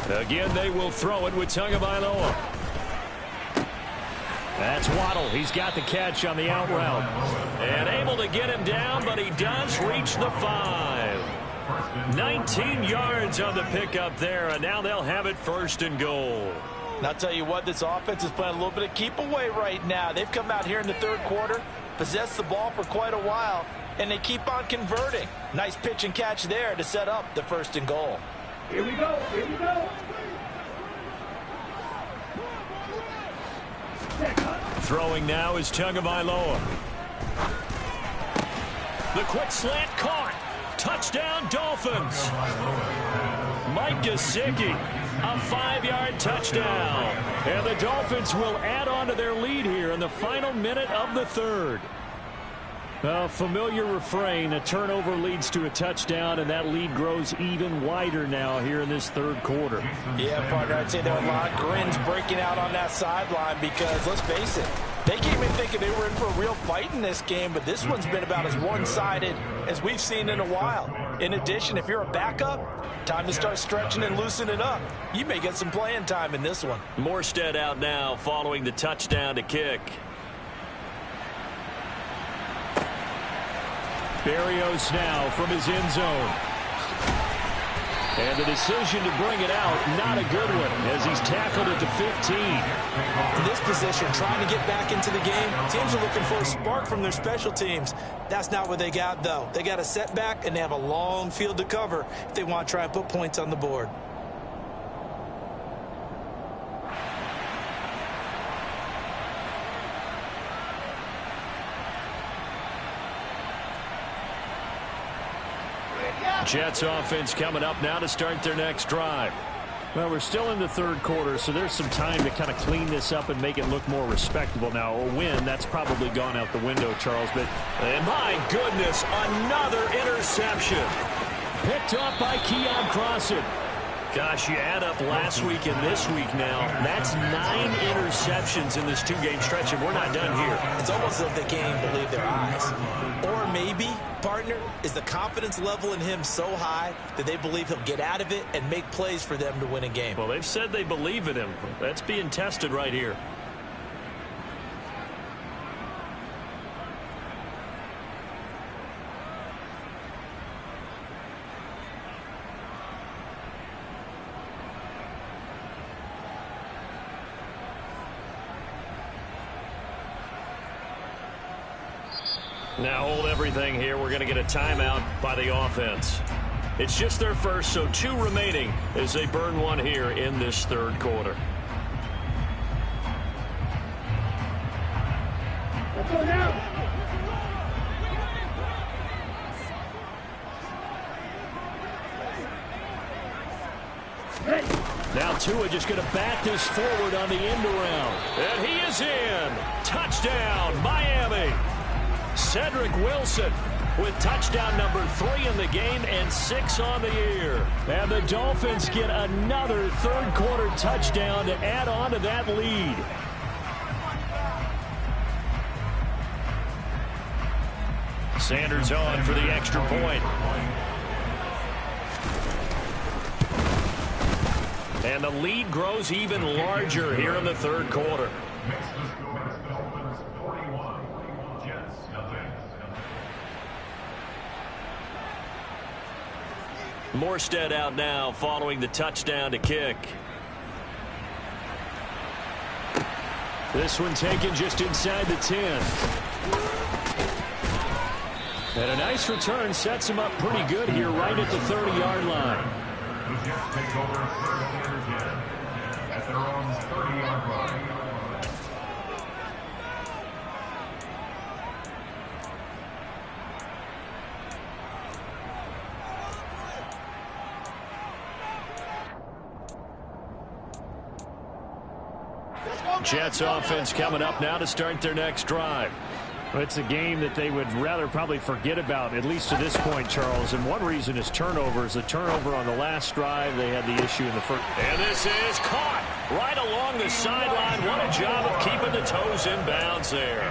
Again, they will throw it with Tagovailoa. That's Waddle. He's got the catch on the out route. And able to get him down, but he does reach the 5. 19 yards on the pickup there, and now they'll have it 1st and goal. And I'll tell you what, this offense is playing a little bit of keep away right now. They've come out here in the 3rd quarter, possessed the ball for quite a while, and they keep on converting. Nice pitch and catch there to set up the 1st and goal. Here we go. Here we go. Throwing now is Tagovailoa. The quick slant caught. Touchdown, Dolphins. Mike Gesicki, a 5-yard touchdown. And the Dolphins will add on to their lead here in the final minute of the 3rd. A familiar refrain, a turnover leads to a touchdown, and that lead grows even wider now here in this 3rd quarter. Yeah, partner, I'd say there are a lot of grins breaking out on that sideline because, let's face it, they came in thinking they were in for a real fight in this game, but this one's been about as one-sided as we've seen in a while. In addition, if you're a backup, time to start stretching and loosening up. You may get some playing time in this one. Morstead out now following the touchdown to kick. Berrios now from his end zone. And the decision to bring it out, not a good one, as he's tackled at the 15. In this position, trying to get back into the game, teams are looking for a spark from their special teams. That's not what they got, though. They got a setback, and they have a long field to cover if they want to try and put points on the board. Jets offense coming up now to start their next drive. Well, we're still in the third quarter, so there's some time to kind of clean this up and make it look more respectable. Now, a win, that's probably gone out the window, Charles. But and my goodness, another interception. Picked up by Keon Crossan. Gosh, you add up last week and this week now. That's 9 interceptions in this 2-game stretch, and we're not done here. It's almost as if they can't even believe their eyes. Or maybe, partner, is the confidence level in him so high that they believe he'll get out of it and make plays for them to win a game. Well, they've said they believe in him. That's being tested right here. Now hold everything here. We're going to get a timeout by the offense. It's just their first, so 2 remaining as they burn one here in this third quarter. Let's go now. Ready. Now Tua just going to bat this forward on the end around. And he is in. Touchdown, Miami. Cedric Wilson with touchdown number 3 in the game and 6 on the year. And the Dolphins get another third quarter touchdown to add on to that lead. Sanders on for the extra point. And the lead grows even larger here in the third quarter. Dolphins 41, Jets nothing. Morstead out now following the touchdown to kick. This one taken just inside the 10. And a nice return sets him up pretty good here right at the 30-yard line. The Jets take over first and 10 at their own 30-yard line. Jets offense coming up now to start their next drive. It's a game that they would rather probably forget about, at least to this point, Charles. And one reason is turnovers. The turnover on the last drive, they had the issue in the first. And this is caught right along the sideline. What a job of keeping the toes in bounds there.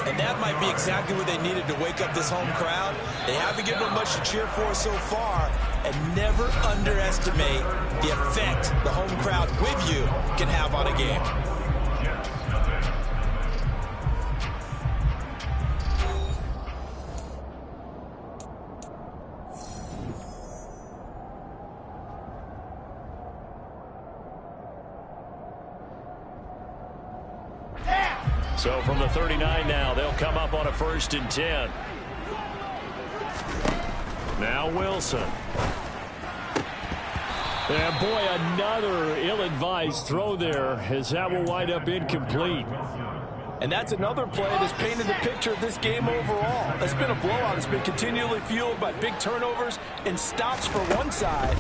And that might be exactly what they needed to wake up this home crowd. They haven't given them much to cheer for so far. And never underestimate the effect the home crowd with you can have on a game. So from the 39 now, they'll come up on a 1st and 10. Now Wilson. And boy, another ill-advised throw there, as that will wind up incomplete. And that's another play that's painted the picture of this game overall. It's been a blowout. It's been continually fueled by big turnovers and stops for one side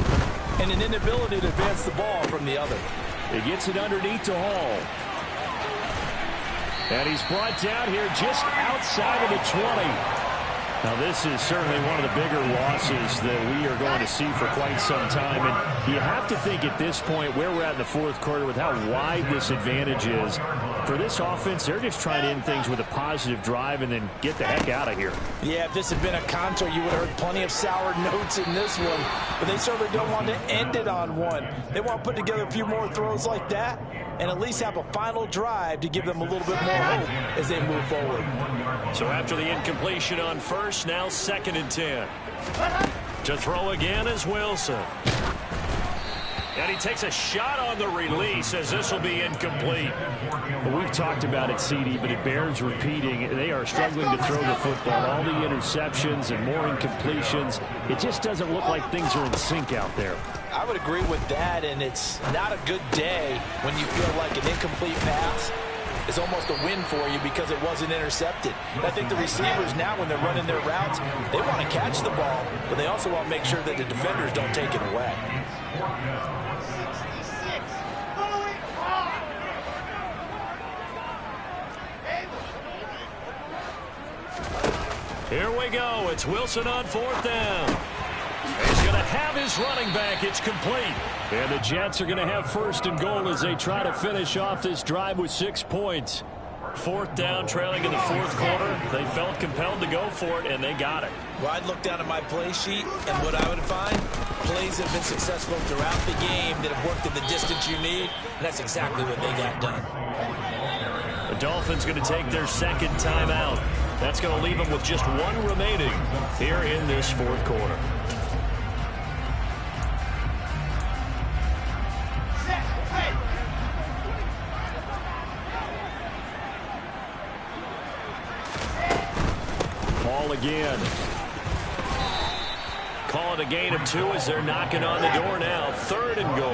and an inability to advance the ball from the other. He gets it underneath to Hall. And he's brought down here just outside of the 20. Now, this is certainly one of the bigger losses that we are going to see for quite some time. And you have to think at this point where we're at in the fourth quarter with how wide this advantage is. For this offense, they're just trying to end things with a positive drive and then get the heck out of here. Yeah, if this had been a contra, you would have heard plenty of sour notes in this one. But they certainly don't want to end it on one. They want to put together a few more throws like that and at least have a final drive to give them a little bit more hope as they move forward. So after the incompletion on first, now 2nd and 10. To throw again is Wilson. And he takes a shot on the release as this will be incomplete. Well, we've talked about it, CD, but it bears repeating. They are struggling to throw the football. All the interceptions and more incompletions. It just doesn't look like things are in sync out there. I would agree with that, and it's not a good day when you feel like an incomplete pass is almost a win for you because it wasn't intercepted. And I think the receivers now, when they're running their routes, they want to catch the ball, but they also want to make sure that the defenders don't take it away. Here we go. It's Wilson on 4th down. He's going to have his running back. It's complete. And the Jets are going to have 1st and goal as they try to finish off this drive with 6 points. 4th down, trailing in the 4th quarter. They felt compelled to go for it, and they got it. Well, I'd look down at my play sheet, and what I would find, plays that have been successful throughout the game that have worked in the distance you need, and that's exactly what they got done. The Dolphins going to take their 2nd timeout. That's going to leave them with just 1 remaining here in this 4th quarter. Ball again. Call it a gain of 2 as they're knocking on the door now. 3rd and goal.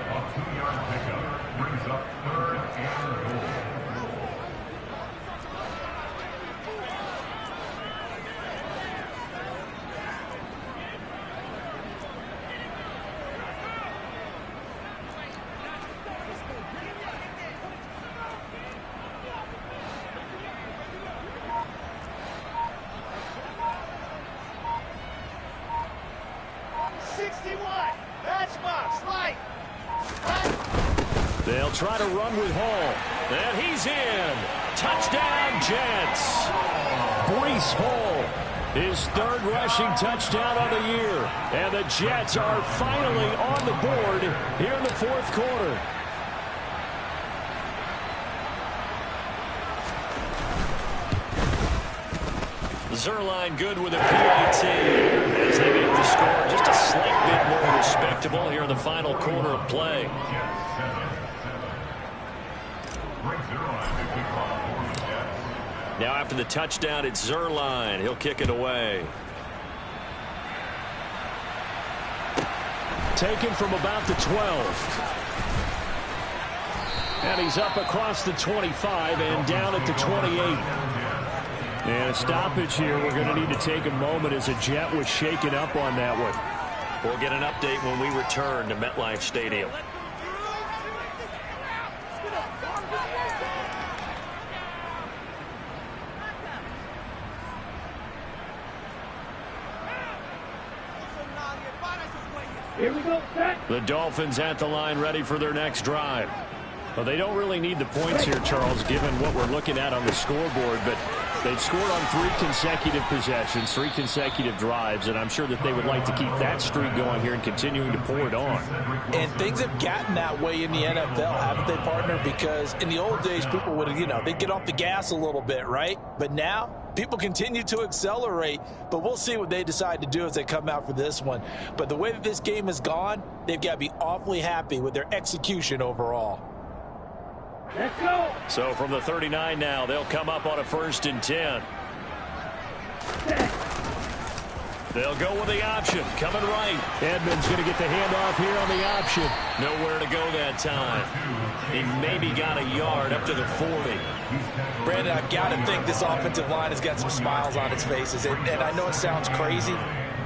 A 2-yard pickup brings up 3rd and goal. They'll try to run with Hall. And he's in. Touchdown, Jets. Breece Hall, his 3rd rushing touchdown of the year. And the Jets are finally on the board here in the 4th quarter. Zerline good with a PAT as they make the score just a slight bit more respectable here in the final quarter of play. Now after the touchdown, it's Zerline. He'll kick it away. Taken from about the 12. And he's up across the 25 and down at the 28. And a stoppage here. We're going to need to take a moment as a Jet was shaken up on that one. We'll get an update when we return to MetLife Stadium. Here we go, set. The Dolphins at the line ready for their next drive. Well, they don't really need the points here, Charles, given what we're looking at on the scoreboard, but they've scored on 3 consecutive possessions, 3 consecutive drives, and I'm sure that they would like to keep that streak going here and continuing to pour it on. And things have gotten that way in the NFL, haven't they, partner? Because in the old days, people would, they'd get off the gas a little bit, right? But now, people continue to accelerate, but we'll see what they decide to do as they come out for this one. But the way that this game has gone, they've got to be awfully happy with their execution overall. Let's go. So from the 39 now, they'll come up on a 1st and 10. They'll go with the option. Coming right. Edmonds going to get the handoff here on the option. Nowhere to go that time. He maybe got a yard up to the 40. Brandon, I've got to think this offensive line has got some smiles on its faces. And I know it sounds crazy,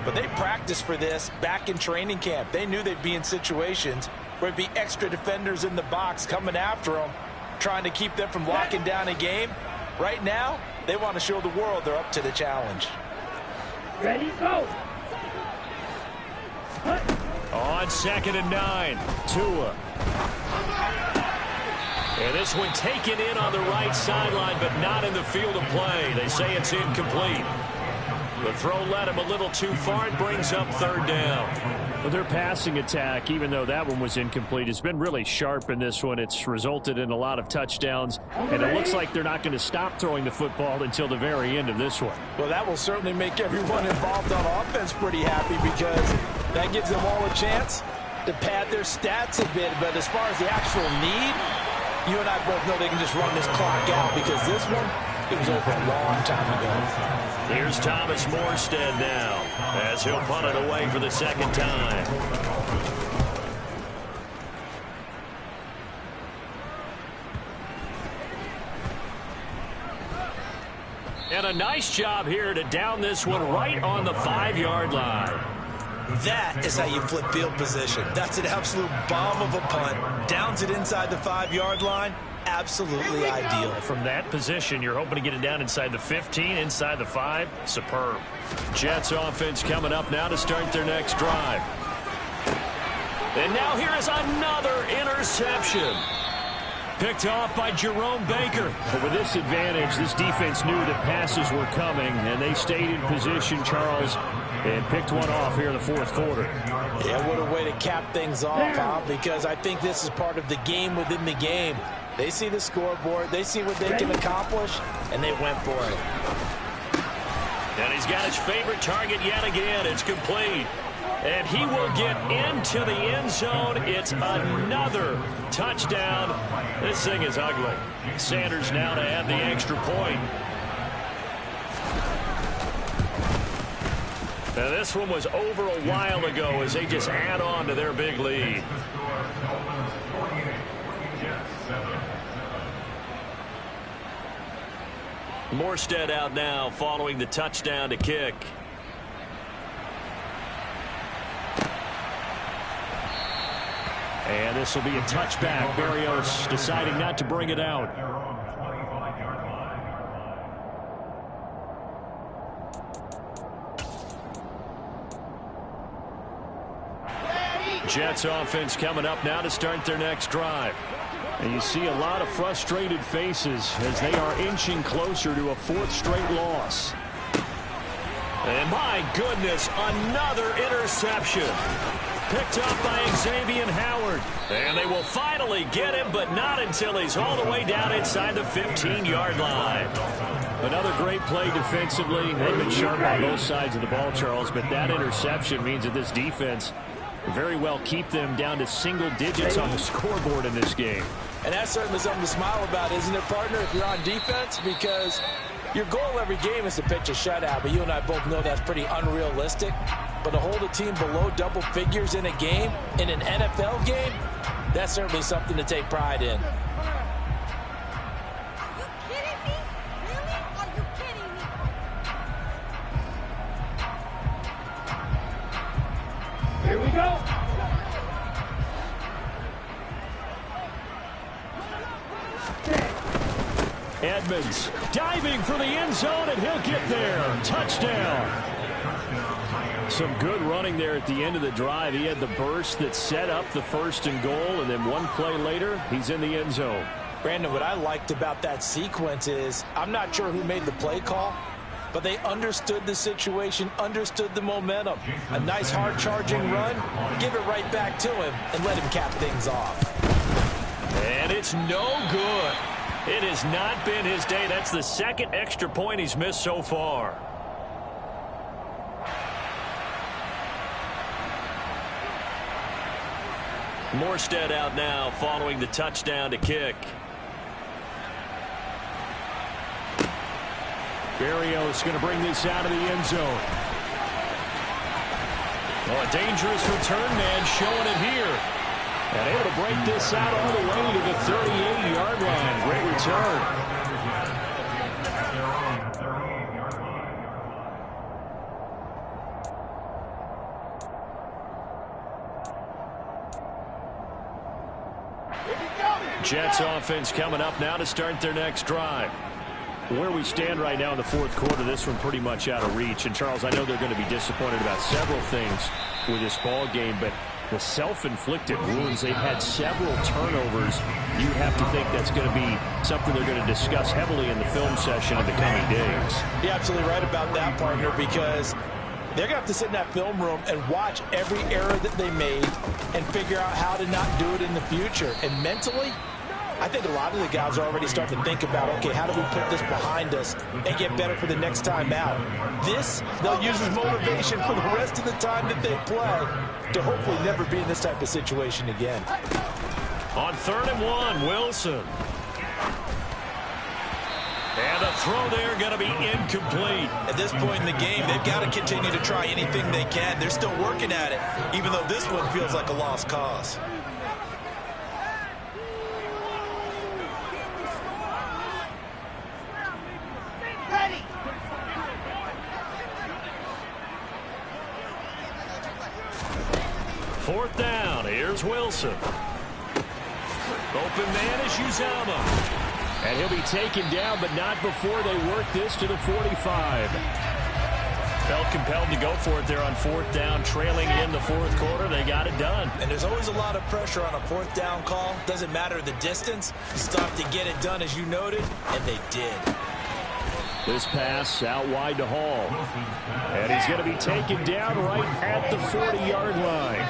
but they practiced for this back in training camp. They knew they'd be in situations where there'd be extra defenders in the box coming after them, trying to keep them from locking down a game. Right now, they want to show the world they're up to the challenge. Ready, go. On 2nd and 9, Tua. And this one taken in on the right sideline, but not in the field of play. They say it's incomplete. The throw led him a little too far. It brings up 3rd down. Well, their passing attack, even though that one was incomplete, has been really sharp in this one. It's resulted in a lot of touchdowns, and it looks like they're not going to stop throwing the football until the very end of this one. Well, that will certainly make everyone involved on offense pretty happy because that gives them all a chance to pad their stats a bit. But as far as the actual need, you and I both know they can just run this clock out because this one, it was over a long time ago. Here's Thomas Morstead now as he'll punt it away for the second time. And a nice job here to down this one right on the 5-yard line. That is how you flip field position. That's an absolute bomb of a punt. Downs it inside the 5-yard line. Absolutely ideal. From that position, you're hoping to get it down inside the 15, inside the 5. Superb. Jets offense coming up now to start their next drive. And now here is another interception. Picked off by Jerome Baker. But with this advantage, this defense knew that passes were coming, and they stayed in position, Charles, and picked one off here in the fourth quarter. Yeah, what a way to cap things off, huh? Because I think this is part of the game within the game. They see the scoreboard, they see what they can accomplish, and they went for it. And he's got his favorite target yet again. It's complete. And he will get into the end zone. It's another touchdown. This thing is ugly. Sanders now to add the extra point. Now this one was over a while ago as they just add on to their big lead. Morstead out now following the touchdown to kick. And this will be a touchback. Berrios deciding not to bring it out. Jets offense coming up now to start their next drive. And you see a lot of frustrated faces as they are inching closer to a 4th straight loss. And my goodness, another interception. Picked up by Xavier Howard. And they will finally get him, but not until he's all the way down inside the 15-yard line. Another great play defensively. They've been sharp on both sides of the ball, Charles, but that interception means that this defense very well keep them down to single digits on the scoreboard in this game. And that's certainly something to smile about, isn't it, partner, if you're on defense? Because your goal every game is to pitch a shutout, but you and I both know that's pretty unrealistic. But to hold a team below double figures in a game, in an NFL game, that's certainly something to take pride in. Here we go. Edmonds diving for the end zone, and he'll get there. Touchdown. Some good running there at the end of the drive. He had the burst that set up the 1st and goal, and then one play later, he's in the end zone. Brandon, what I liked about that sequence is I'm not sure who made the play call, but they understood the situation, understood the momentum. A nice hard-charging run, give it right back to him, and let him cap things off. And it's no good. It has not been his day. That's the 2nd extra point he's missed so far. Morstead out now following the touchdown to kick. Berrios going to bring this out of the end zone. Well, a dangerous return man showing it here. And able to break this out all the way to the 38-yard line. Great return. Jets offense coming up now to start their next drive. Where we stand right now in the 4th quarter, this one pretty much out of reach. And, Charles, I know they're going to be disappointed about several things with this ball game, but the self-inflicted wounds, they've had several turnovers. You have to think that's going to be something they're going to discuss heavily in the film session in the coming days. You're absolutely right about that, partner, because They're going to have to sit in that film room and watch every error that they made and figure out how to not do it in the future. And mentally, I think a lot of the guys are already starting to think about, okay, how do we put this behind us and get better for the next time out? This, they'll use as motivation for the rest of the time that they play to hopefully never be in this type of situation again. On 3rd and 1, Wilson. And the throw there going to be incomplete. At this point in the game, they've got to continue to try anything they can. They're still working at it, even though this one feels like a lost cause. Ready. Fourth down. Here's Wilson. Open man is Uzama. And he'll be taken down, but not before they work this to the 45. Felt compelled to go for it there on 4th down, trailing in the 4th quarter. They got it done. And there's always a lot of pressure on a 4th down call. Doesn't matter the distance. You stop to get it done, as you noted, and they did. This pass out wide to Hall. And he's going to be taken down right at the 40-yard line.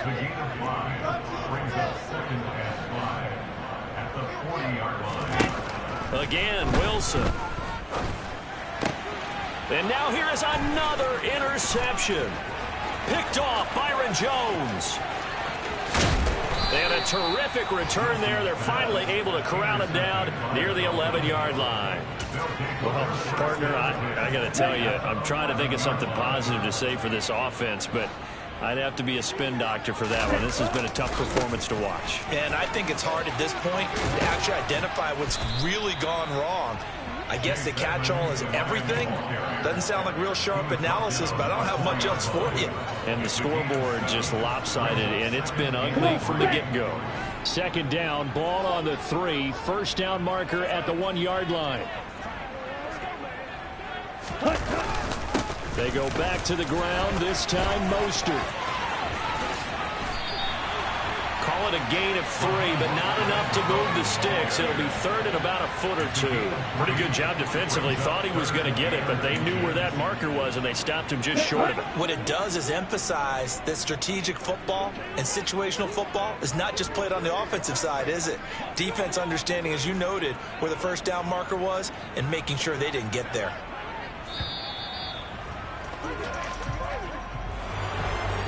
Brings up 2nd and 5 at the 40-yard line. Again, Wilson. And now here is another interception. Picked off Byron Jones. And a terrific return there. They're finally able to corral him down near the 11-yard line. Well, partner, I got to tell you, I'm trying to think of something positive to say for this offense, but I'd have to be a spin doctor for that one. This has been a tough performance to watch. And I think it's hard at this point to actually identify what's really gone wrong. I guess the catch-all is everything. Doesn't sound like real sharp analysis, but I don't have much else for you. And the scoreboard just lopsided, and it's been ugly from the get-go. 2nd down, ball on the 3, 1st down marker at the 1-yard line. They go back to the ground, this time Mostert. Call it a gain of 3, but not enough to move the sticks. It'll be 3rd and about a foot or 2. Pretty good job defensively. Thought he was going to get it, but they knew where that marker was, and they stopped him just short of it. What it does is emphasize that strategic football and situational football is not just played on the offensive side, is it? Defense understanding, as you noted, where the 1st down marker was and making sure they didn't get there.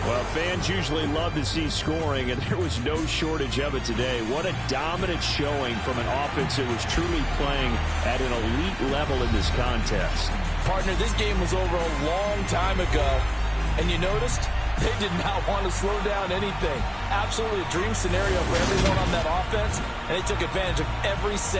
Well, fans usually love to see scoring, and there was no shortage of it today. What a dominant showing from an offense that was truly playing at an elite level in this contest. Partner, this game was over a long time ago, and you noticed they did not want to slow down anything. Absolutely a dream scenario for everyone on that offense, and they took advantage of every second.